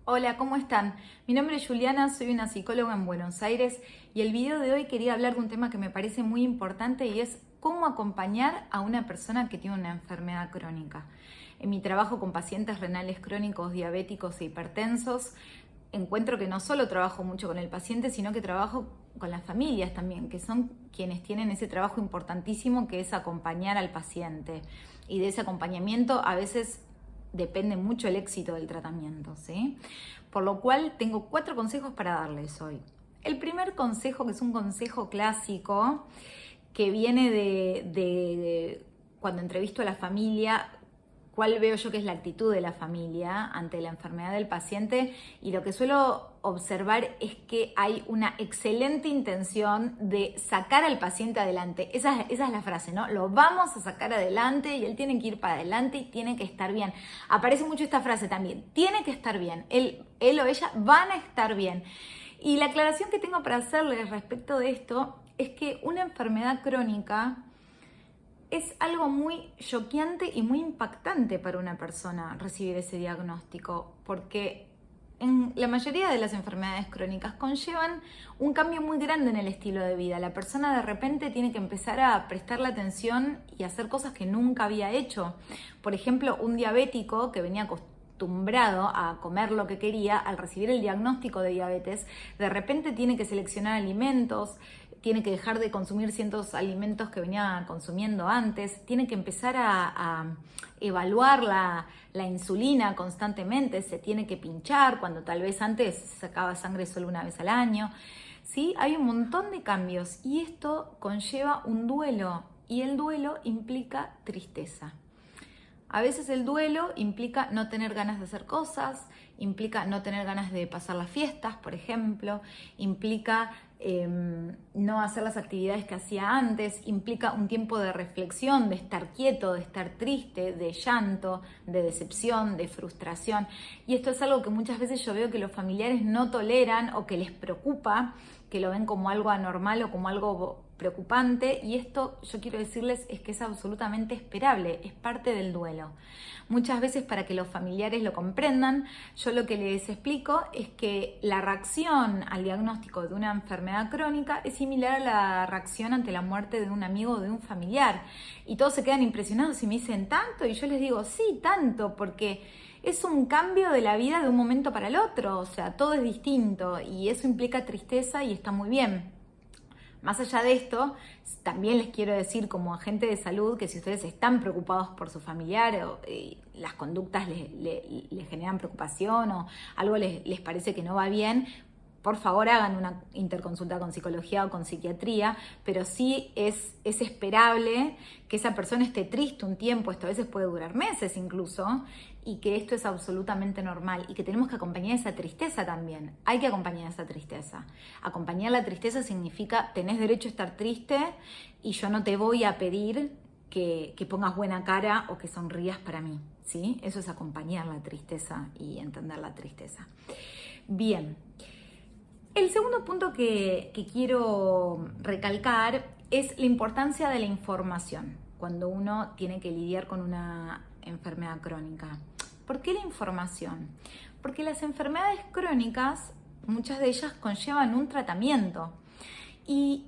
Hola, ¿cómo están? Mi nombre es Juliana, soy una psicóloga en Buenos Aires y el video de hoy quería hablar de un tema que me parece muy importante y es cómo acompañar a una persona que tiene una enfermedad crónica. En mi trabajo con pacientes renales crónicos, diabéticos e hipertensos, encuentro que no solo trabajo mucho con el paciente, sino que trabajo con las familias también, que son quienes tienen ese trabajo importantísimo que es acompañar al paciente. Y de ese acompañamiento a veces depende mucho el éxito del tratamiento, ¿sí? Por lo cual tengo 4 consejos para darles hoy. El primer consejo, que es un consejo clásico, que viene de cuando entrevisto a la familia, cuál veo yo que es la actitud de la familia ante la enfermedad del paciente, y lo que suelo observar es que hay una excelente intención de sacar al paciente adelante. Esa es la frase, ¿no? Lo vamos a sacar adelante y él tiene que ir para adelante y tiene que estar bien. Aparece mucho esta frase también, tiene que estar bien, él o ella van a estar bien. Y la aclaración que tengo para hacerles respecto de esto es que una enfermedad crónica es algo muy choqueante y muy impactante para una persona recibir ese diagnóstico, porque en la mayoría de las enfermedades crónicas conllevan un cambio muy grande en el estilo de vida. La persona de repente tiene que empezar a prestarle atención y hacer cosas que nunca había hecho. Por ejemplo, un diabético que venía acostumbrado a comer lo que quería, al recibir el diagnóstico de diabetes, de repente tiene que seleccionar alimentos, tiene que dejar de consumir ciertos alimentos que venía consumiendo antes, tiene que empezar a evaluar la insulina constantemente, se tiene que pinchar cuando tal vez antes sacaba sangre solo una vez al año. ¿Sí? Hay un montón de cambios y esto conlleva un duelo, y el duelo implica tristeza. A veces el duelo implica no tener ganas de hacer cosas, implica no tener ganas de pasar las fiestas, por ejemplo, implica no hacer las actividades que hacía antes, implica un tiempo de reflexión, de estar quieto, de estar triste, de llanto, de decepción, de frustración. Y esto es algo que muchas veces yo veo que los familiares no toleran o que les preocupa, que lo ven como algo anormal o como algo preocupante, y esto yo quiero decirles es que es absolutamente esperable, es parte del duelo. Muchas veces, para que los familiares lo comprendan, yo lo que les explico es que la reacción al diagnóstico de una enfermedad crónica es similar a la reacción ante la muerte de un amigo o de un familiar, y todos se quedan impresionados y me dicen ¿tanto? Y yo les digo sí, tanto, porque es un cambio de la vida de un momento para el otro, o sea, todo es distinto y eso implica tristeza y está muy bien. Más allá de esto, también les quiero decir como agente de salud que si ustedes están preocupados por su familiar o las conductas les generan preocupación o algo les parece que no va bien, por favor hagan una interconsulta con psicología o con psiquiatría, pero sí es esperable que esa persona esté triste un tiempo, esto a veces puede durar meses incluso, y que esto es absolutamente normal y que tenemos que acompañar esa tristeza también. Hay que acompañar esa tristeza. Acompañar la tristeza significa tenés derecho a estar triste y yo no te voy a pedir que pongas buena cara o que sonrías para mí, ¿sí? Eso es acompañar la tristeza y entender la tristeza. Bien. El segundo punto que quiero recalcar es la importancia de la información cuando uno tiene que lidiar con una enfermedad crónica. ¿Por qué la información? Porque las enfermedades crónicas, muchas de ellas conllevan un tratamiento, y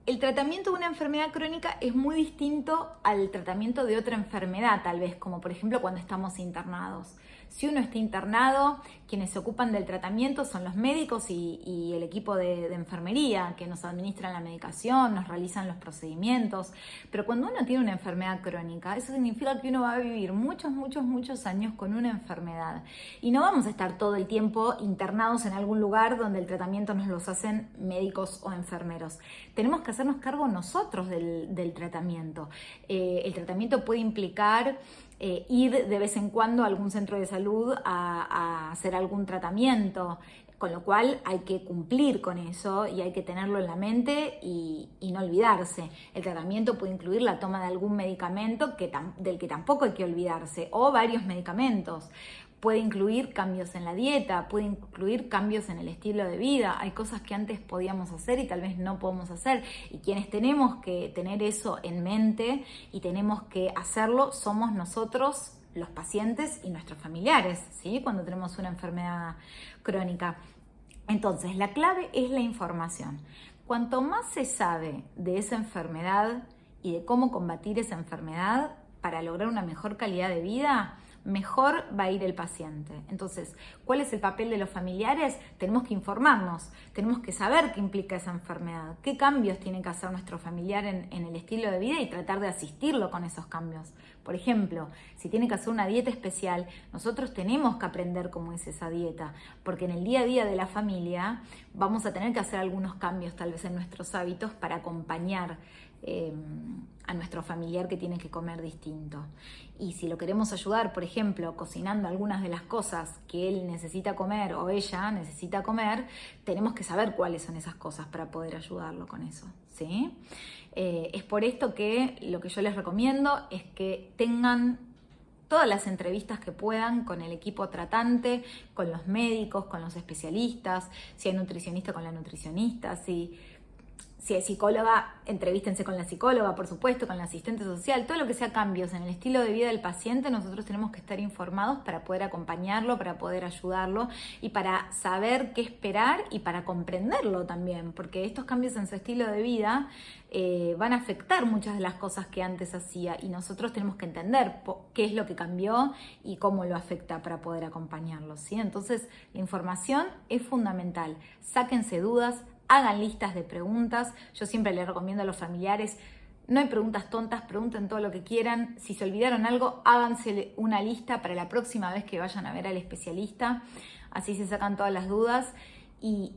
el tratamiento de una enfermedad crónica es muy distinto al tratamiento de otra enfermedad, tal vez, como por ejemplo cuando estamos internados. Si uno está internado, quienes se ocupan del tratamiento son los médicos y el equipo de enfermería, que nos administran la medicación, nos realizan los procedimientos. Pero cuando uno tiene una enfermedad crónica, eso significa que uno va a vivir muchos años con una enfermedad. Y no vamos a estar todo el tiempo internados en algún lugar donde el tratamiento nos los hacen médicos o enfermeros. Tenemos que hacernos cargo nosotros del tratamiento. El tratamiento puede implicar ir de vez en cuando a algún centro de salud a hacer algún tratamiento, con lo cual hay que cumplir con eso y hay que tenerlo en la mente y no olvidarse. El tratamiento puede incluir la toma de algún medicamento del que tampoco hay que olvidarse, o varios medicamentos. Puede incluir cambios en la dieta, puede incluir cambios en el estilo de vida. Hay cosas que antes podíamos hacer y tal vez no podemos hacer. Y quienes tenemos que tener eso en mente y tenemos que hacerlo somos nosotros los pacientes y nuestros familiares, ¿sí? Cuando tenemos una enfermedad crónica. Entonces, la clave es la información. Cuanto más se sabe de esa enfermedad y de cómo combatir esa enfermedad para lograr una mejor calidad de vida, mejor va a ir el paciente. Entonces, ¿cuál es el papel de los familiares? Tenemos que informarnos, tenemos que saber qué implica esa enfermedad, qué cambios tiene que hacer nuestro familiar en el estilo de vida y tratar de asistirlo con esos cambios. Por ejemplo, si tiene que hacer una dieta especial, nosotros tenemos que aprender cómo es esa dieta, porque en el día a día de la familia vamos a tener que hacer algunos cambios tal vez en nuestros hábitos para acompañar a nuestro familiar que tiene que comer distinto. Y si lo queremos ayudar, por ejemplo, cocinando algunas de las cosas que él necesita comer o ella necesita comer, tenemos que saber cuáles son esas cosas para poder ayudarlo con eso, ¿sí? Es por esto que lo que yo les recomiendo es que tengan todas las entrevistas que puedan con el equipo tratante, con los médicos, con los especialistas, si hay nutricionista con la nutricionista, si hay psicóloga, entrevístense con la psicóloga, por supuesto, con la asistente social, todo lo que sea cambios en el estilo de vida del paciente, nosotros tenemos que estar informados para poder acompañarlo, para poder ayudarlo y para saber qué esperar y para comprenderlo también, porque estos cambios en su estilo de vida van a afectar muchas de las cosas que antes hacía y nosotros tenemos que entender qué es lo que cambió y cómo lo afecta para poder acompañarlo, ¿sí? Entonces, la información es fundamental. Sáquense dudas, hagan listas de preguntas. Yo siempre les recomiendo a los familiares, no hay preguntas tontas, pregunten todo lo que quieran. Si se olvidaron algo, háganse una lista para la próxima vez que vayan a ver al especialista. Así se sacan todas las dudas. Y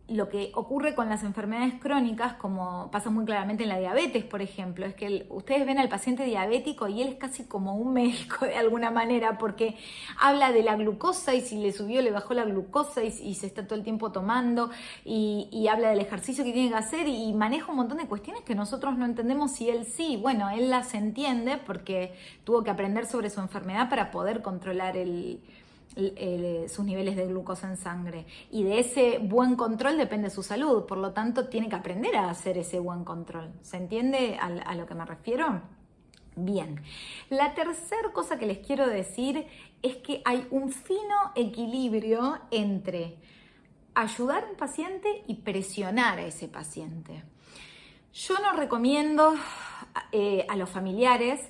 lo que ocurre con las enfermedades crónicas, como pasa muy claramente en la diabetes, por ejemplo, es que ustedes ven al paciente diabético y él es casi como un médico de alguna manera, porque habla de la glucosa y si le subió, le bajó la glucosa y se está todo el tiempo tomando y habla del ejercicio que tiene que hacer y maneja un montón de cuestiones que nosotros no entendemos y él sí. Bueno, él las entiende porque tuvo que aprender sobre su enfermedad para poder controlar sus niveles de glucosa en sangre y de ese buen control depende su salud, por lo tanto tiene que aprender a hacer ese buen control. ¿Se entiende a lo que me refiero? Bien, la tercera cosa que les quiero decir es que hay un fino equilibrio entre ayudar a un paciente y presionar a ese paciente. Yo no recomiendo a los familiares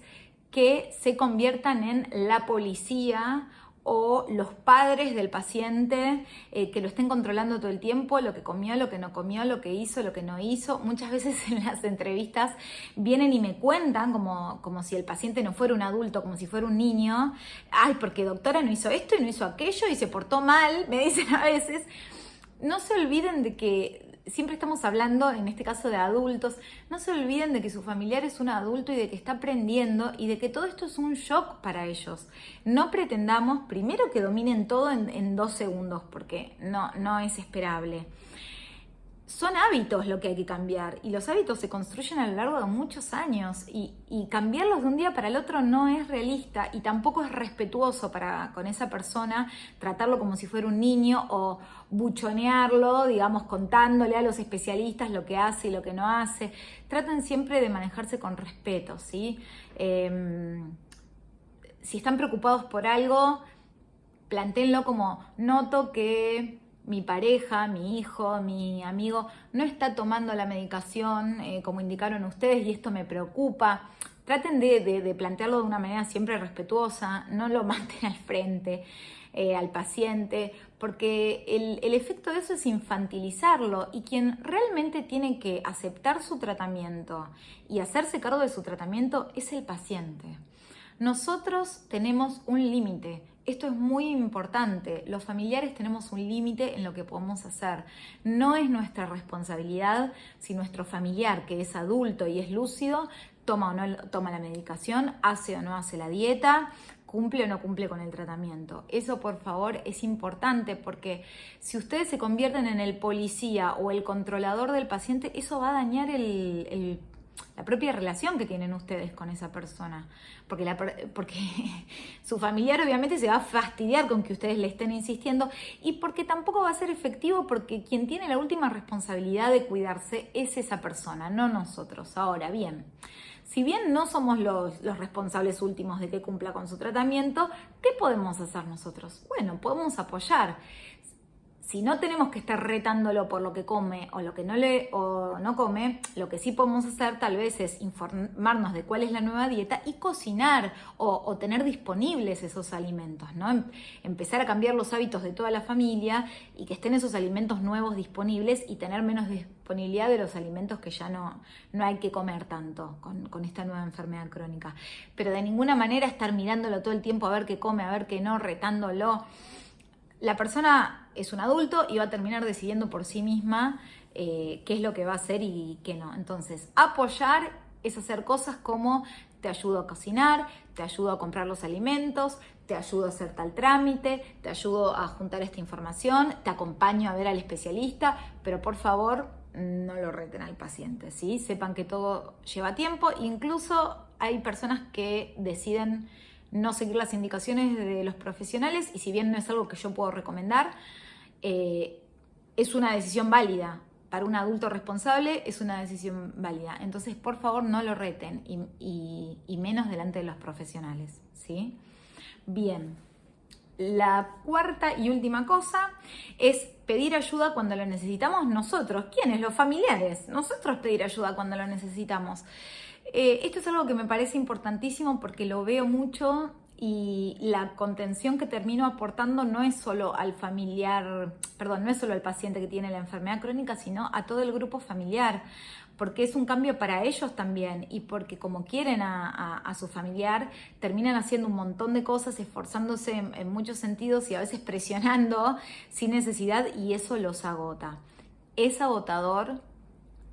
que se conviertan en la policía o los padres del paciente que lo estén controlando todo el tiempo, lo que comió, lo que no comió, lo que hizo, lo que no hizo. Muchas veces en las entrevistas vienen y me cuentan como si el paciente no fuera un adulto, como si fuera un niño. Ay, porque doctora no hizo esto y no hizo aquello y se portó mal, me dicen a veces. No se olviden de que siempre estamos hablando, en este caso de adultos, no se olviden de que su familiar es un adulto y de que está aprendiendo y de que todo esto es un shock para ellos. No pretendamos primero que dominen todo en 2 segundos, porque no es esperable. Son hábitos lo que hay que cambiar y los hábitos se construyen a lo largo de muchos años y cambiarlos de un día para el otro no es realista y tampoco es respetuoso con esa persona tratarlo como si fuera un niño o buchonearlo, digamos, contándole a los especialistas lo que hace y lo que no hace. Traten siempre de manejarse con respeto, ¿sí? Si están preocupados por algo, plantéenlo como noto que mi pareja, mi hijo, mi amigo no está tomando la medicación como indicaron ustedes y esto me preocupa. Traten de plantearlo de una manera siempre respetuosa, no lo manden al frente al paciente, porque el efecto de eso es infantilizarlo y quien realmente tiene que aceptar su tratamiento y hacerse cargo de su tratamiento es el paciente. Nosotros tenemos un límite. Esto es muy importante. Los familiares tenemos un límite en lo que podemos hacer. No es nuestra responsabilidad si nuestro familiar, que es adulto y es lúcido, toma o no toma la medicación, hace o no hace la dieta, cumple o no cumple con el tratamiento. Eso, por favor, es importante porque si ustedes se convierten en el policía o el controlador del paciente, eso va a dañar la propia relación que tienen ustedes con esa persona, porque su familiar obviamente se va a fastidiar con que ustedes le estén insistiendo y porque tampoco va a ser efectivo porque quien tiene la última responsabilidad de cuidarse es esa persona, no nosotros. Ahora bien, Si bien no somos los responsables últimos de que cumpla con su tratamiento, ¿qué podemos hacer nosotros? Bueno, podemos apoyar. Si no tenemos que estar retándolo por lo que come o lo que no come, lo que sí podemos hacer tal vez es informarnos de cuál es la nueva dieta y cocinar o tener disponibles esos alimentos, ¿no? Empezar a cambiar los hábitos de toda la familia y que estén esos alimentos nuevos disponibles y tener menos disponibilidad de los alimentos que ya no hay que comer tanto con esta nueva enfermedad crónica. Pero de ninguna manera estar mirándolo todo el tiempo a ver qué come, a ver qué no, retándolo. La persona es un adulto y va a terminar decidiendo por sí misma qué es lo que va a hacer y qué no. Entonces, apoyar es hacer cosas como te ayudo a cocinar, te ayudo a comprar los alimentos, te ayudo a hacer tal trámite, te ayudo a juntar esta información, te acompaño a ver al especialista, pero por favor no lo reten al paciente, ¿sí? Sepan que todo lleva tiempo, incluso hay personas que deciden no seguir las indicaciones de los profesionales y si bien no es algo que yo puedo recomendar, es una decisión válida. Para un adulto responsable es una decisión válida. Entonces, por favor, no lo reten y menos delante de los profesionales, ¿sí? Bien, la cuarta y última cosa es pedir ayuda cuando lo necesitamos nosotros. ¿Quiénes? Los familiares. Nosotros pedir ayuda cuando lo necesitamos. Esto es algo que me parece importantísimo porque lo veo mucho y la contención que termino aportando no es solo al familiar, perdón, no es solo al paciente que tiene la enfermedad crónica, sino a todo el grupo familiar, porque es un cambio para ellos también y porque como quieren a su familiar, terminan haciendo un montón de cosas, esforzándose en muchos sentidos y a veces presionando sin necesidad y eso los agota. Es agotador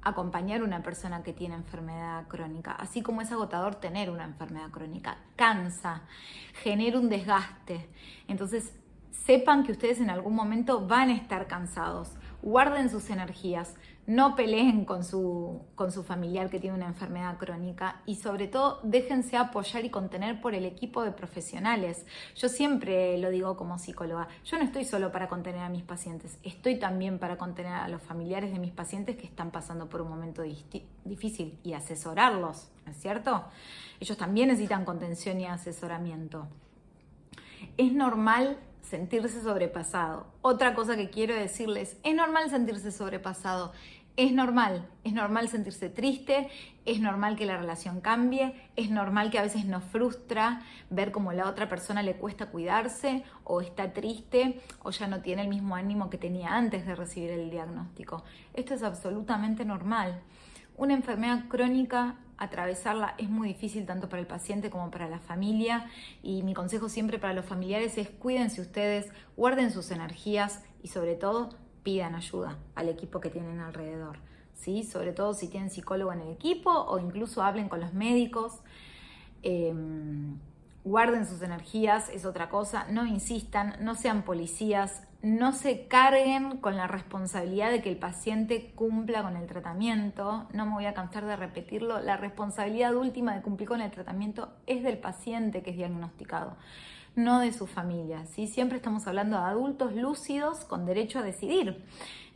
acompañar a una persona que tiene enfermedad crónica, así como es agotador tener una enfermedad crónica, cansa, genera un desgaste. Entonces, sepan que ustedes en algún momento van a estar cansados, guarden sus energías, no peleen con su familiar que tiene una enfermedad crónica y sobre todo déjense apoyar y contener por el equipo de profesionales. Yo siempre lo digo como psicóloga, yo no estoy solo para contener a mis pacientes, estoy también para contener a los familiares de mis pacientes que están pasando por un momento difícil y asesorarlos, ¿no es cierto? Ellos también necesitan contención y asesoramiento. Es normal sentirse sobrepasado. Otra cosa que quiero decirles, es normal sentirse sobrepasado, es normal sentirse triste, es normal que la relación cambie, es normal que a veces nos frustra ver cómo la otra persona le cuesta cuidarse o está triste o ya no tiene el mismo ánimo que tenía antes de recibir el diagnóstico. Esto es absolutamente normal. Una enfermedad crónica, atravesarla es muy difícil tanto para el paciente como para la familia y mi consejo siempre para los familiares es cuídense ustedes, guarden sus energías y sobre todo pidan ayuda al equipo que tienen alrededor, ¿sí? Sobre todo si tienen psicólogo en el equipo o incluso hablen con los médicos. Guarden sus energías, es otra cosa, no insistan, no sean policías, no se carguen con la responsabilidad de que el paciente cumpla con el tratamiento. No me voy a cansar de repetirlo, la responsabilidad última de cumplir con el tratamiento es del paciente que es diagnosticado, no de su familia, ¿sí? Siempre estamos hablando de adultos lúcidos con derecho a decidir.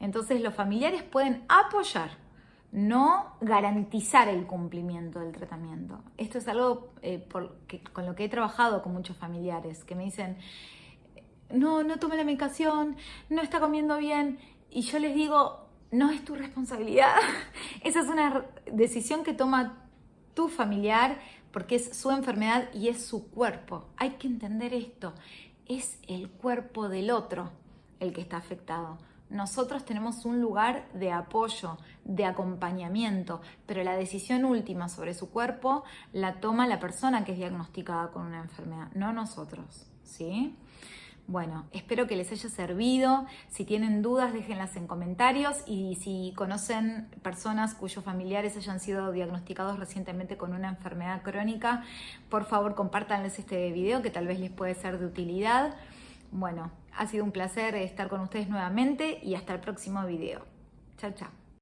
Entonces los familiares pueden apoyar, no garantizar el cumplimiento del tratamiento. Esto es algo con lo que he trabajado con muchos familiares que me dicen, no tome la medicación, no está comiendo bien. Y yo les digo, no es tu responsabilidad. Esa es una decisión que toma tu familiar porque es su enfermedad y es su cuerpo. Hay que entender esto. Es el cuerpo del otro el que está afectado. Nosotros tenemos un lugar de apoyo, de acompañamiento, pero la decisión última sobre su cuerpo la toma la persona que es diagnosticada con una enfermedad, no nosotros, ¿sí? Bueno, espero que les haya servido. Si tienen dudas, déjenlas en comentarios y si conocen personas cuyos familiares hayan sido diagnosticados recientemente con una enfermedad crónica, por favor compártanles este video que tal vez les puede ser de utilidad. Bueno, ha sido un placer estar con ustedes nuevamente y hasta el próximo video. Chao, chao.